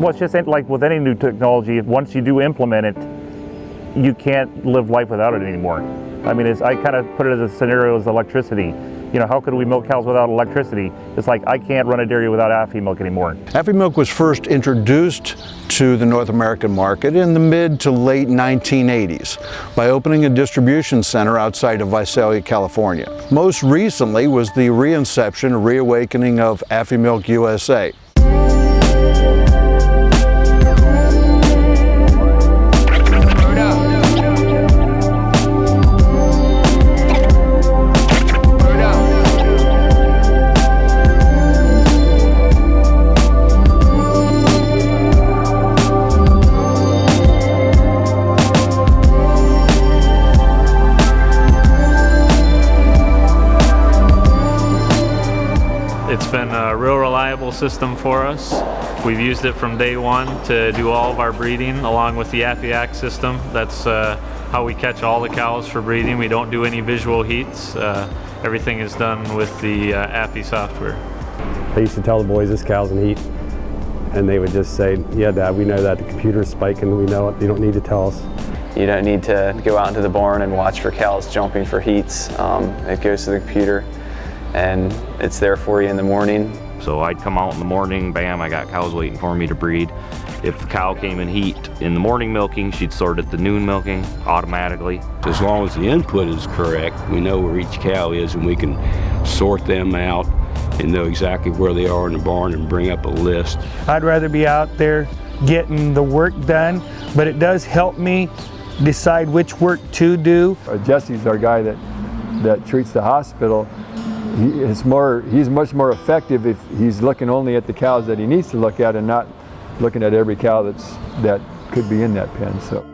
Well, it's just like with any new technology, once you do implement it, you can't live life without it anymore. I mean, I kind of put it as a scenario as electricity. You know, how could we milk cows without electricity? It's like I can't run a dairy without Afimilk anymore. Afimilk was first introduced to the North American market in the mid to late 1980s by opening a distribution center outside of Visalia, California. Most recently was the reinception, reawakening of Afimilk USA. It's been a real reliable system for us. We've used it from day one to do all of our breeding along with the Afimilk system. That's how we catch all the cows for breeding. We don't do any visual heats. Everything is done with the Afi software. I used to tell the boys this cow's in heat, and they would just say, yeah, Dad, we know that. The computer's spiking, we know it. You don't need to tell us. You don't need to go out into the barn and watch for cows jumping for heats. It goes to the computer, and it's there for you in the morning. So I'd come out in the morning, bam, I got cows waiting for me to breed. If the cow came in heat in the morning milking, she'd sort at the noon milking automatically. As long as the input is correct, we know where each cow is and we can sort them out and know exactly where they are in the barn and bring up a list. I'd rather be out there getting the work done, but it does help me decide which work to do. Jesse's our guy that treats the hospital. He's much more effective if he's looking only at the cows that he needs to look at and not looking at every cow that could be in that pen. So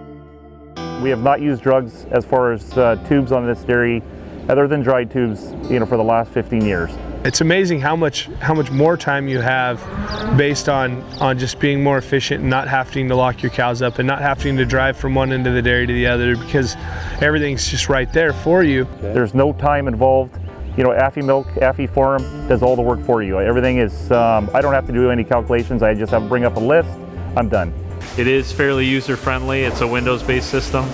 we have not used drugs as far as tubes on this dairy, other than dry tubes, you know, for the last 15 years. It's amazing how much more time you have based on just being more efficient and not having to lock your cows up and not having to drive from one end of the dairy to the other, because everything's just right there for you. There's no time involved. You know, Afimilk, Afiform does all the work for you. Everything is, I don't have to do any calculations. I just have to bring up a list, I'm done. It is fairly user-friendly. It's a Windows-based system.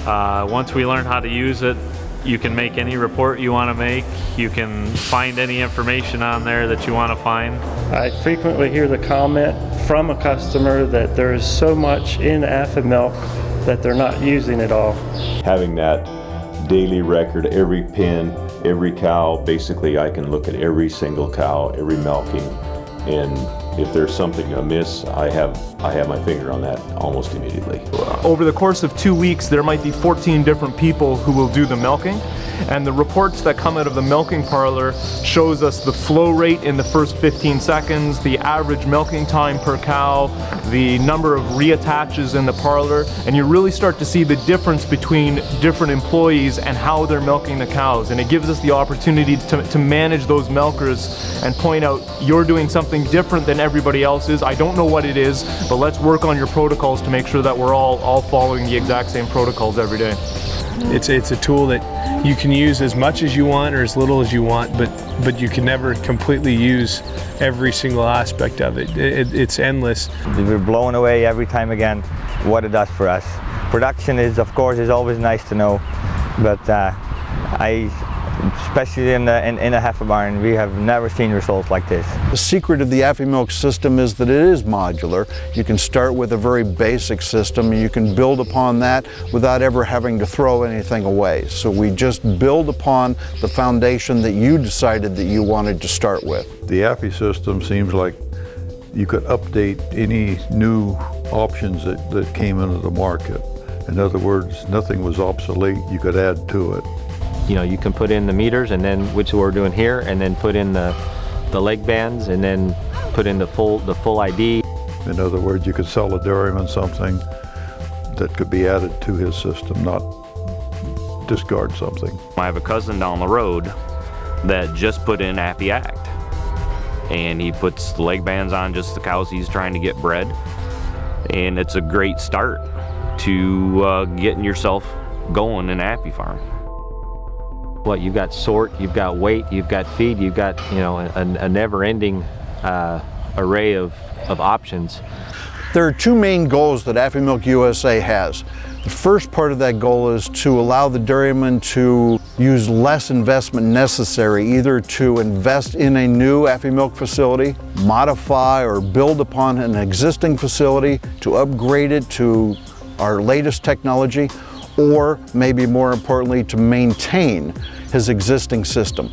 Once we learn how to use it, you can make any report you want to make. You can find any information on there that you want to find. I frequently hear the comment from a customer that there is so much in Afimilk that they're not using it all. Having that daily record, every pen, every cow, basically I can look at every single cow, every milking, and if there's something amiss, I have my finger on that almost immediately. Over the course of 2 weeks, there might be 14 different people who will do the milking, and the reports that come out of the milking parlor shows us the flow rate in the first 15 seconds, the average milking time per cow, the number of reattaches in the parlor, and you really start to see the difference between different employees and how they're milking the cows, and it gives us the opportunity to manage those milkers and point out, you're doing something different than everybody else is. I don't know what it is, but let's work on your protocols to make sure that we're all following the exact same protocols every day. It's a tool that you can use as much as you want or as little as you want, but you can never completely use every single aspect of it. It's endless. We're blown away every time again what it does for us. Production is, of course, is always nice to know, but especially in a heifer barn, we have never seen results like this. The secret of the Afimilk system is that it is modular. You can start with a very basic system and you can build upon that without ever having to throw anything away. So we just build upon the foundation that you decided that you wanted to start with. The Afi system seems like you could update any new options that came into the market. In other words, nothing was obsolete, you could add to it. You know, you can put in the meters, and then, which we're doing here, and then put in the leg bands, and then put in the full ID. In other words, you could sell a dairyman something that could be added to his system, not discard something. I have a cousin down the road that just put in Afimilk, and he puts the leg bands on just the cows he's trying to get bred, and it's a great start to getting yourself going in Afifarm. What, you've got sort, you've got weight, you've got feed, you've got, you know, a never-ending array of options. There are two main goals that Afimilk USA has. The first part of that goal is to allow the dairyman to use less investment necessary, either to invest in a new Afimilk facility, modify or build upon an existing facility, to upgrade it to our latest technology, or maybe more importantly, to maintain his existing system.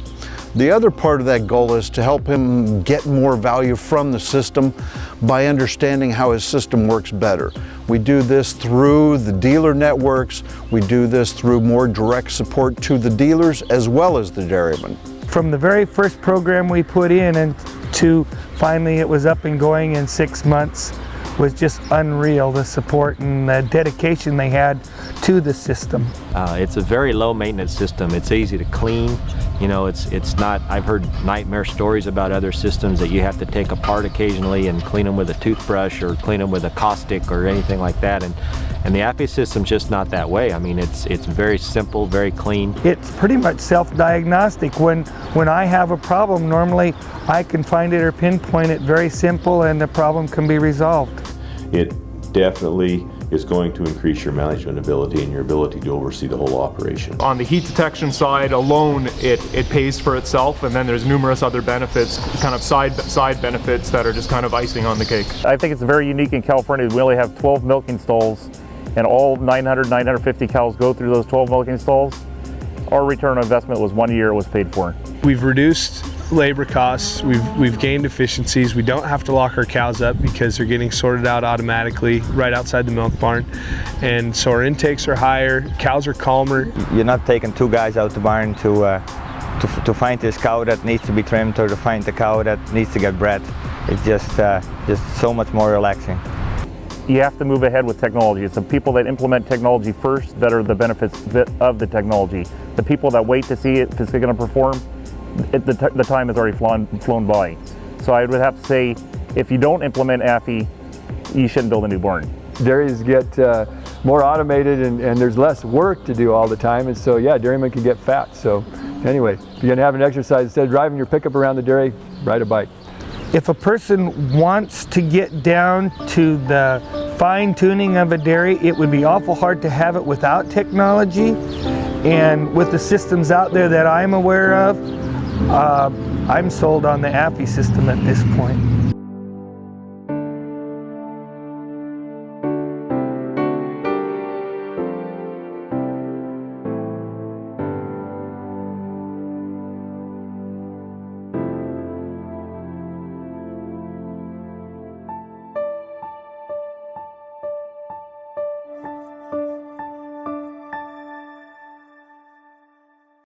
The other part of that goal is to help him get more value from the system by understanding how his system works better. We do this through the dealer networks. We do this through more direct support to the dealers as well as the dairymen. From the very first program we put in and to finally it was up and going in 6 months was just unreal, the support and the dedication they had to the system. It's a very low maintenance system. It's easy to clean. You know, it's not, I've heard nightmare stories about other systems that you have to take apart occasionally and clean them with a toothbrush or clean them with a caustic or anything like that. And the Afi system's just not that way. I mean, it's very simple, very clean. It's pretty much self-diagnostic. When I have a problem, normally I can find it or pinpoint it very simple and the problem can be resolved. It definitely is going to increase your management ability and your ability to oversee the whole operation. On the heat detection side alone, it pays for itself, and then there's numerous other benefits, kind of side benefits that are just kind of icing on the cake. I think it's very unique in California. We only have 12 milking stalls, and all 950 cows go through those 12 milking stalls. Our return on investment was 1 year it was paid for. We've reduced labor costs, we've gained efficiencies. We don't have to lock our cows up because they're getting sorted out automatically right outside the milk barn. And so our intakes are higher, cows are calmer. You're not taking two guys out the barn to find this cow that needs to be trimmed or to find the cow that needs to get bred. It's just so much more relaxing. You have to move ahead with technology. It's the people that implement technology first that are the benefits of the technology. The people that wait to see if it's going to perform, the time has already flown by. So I would have to say, if you don't implement Afi, you shouldn't build a new barn. Dairies get more automated and there's less work to do all the time, and so yeah, dairymen can get fat. So anyway, if you're gonna have an exercise, instead of driving your pickup around the dairy, ride a bike. If a person wants to get down to the fine tuning of a dairy, it would be awful hard to have it without technology. And with the systems out there that I'm aware of, I'm sold on the Afi system at this point.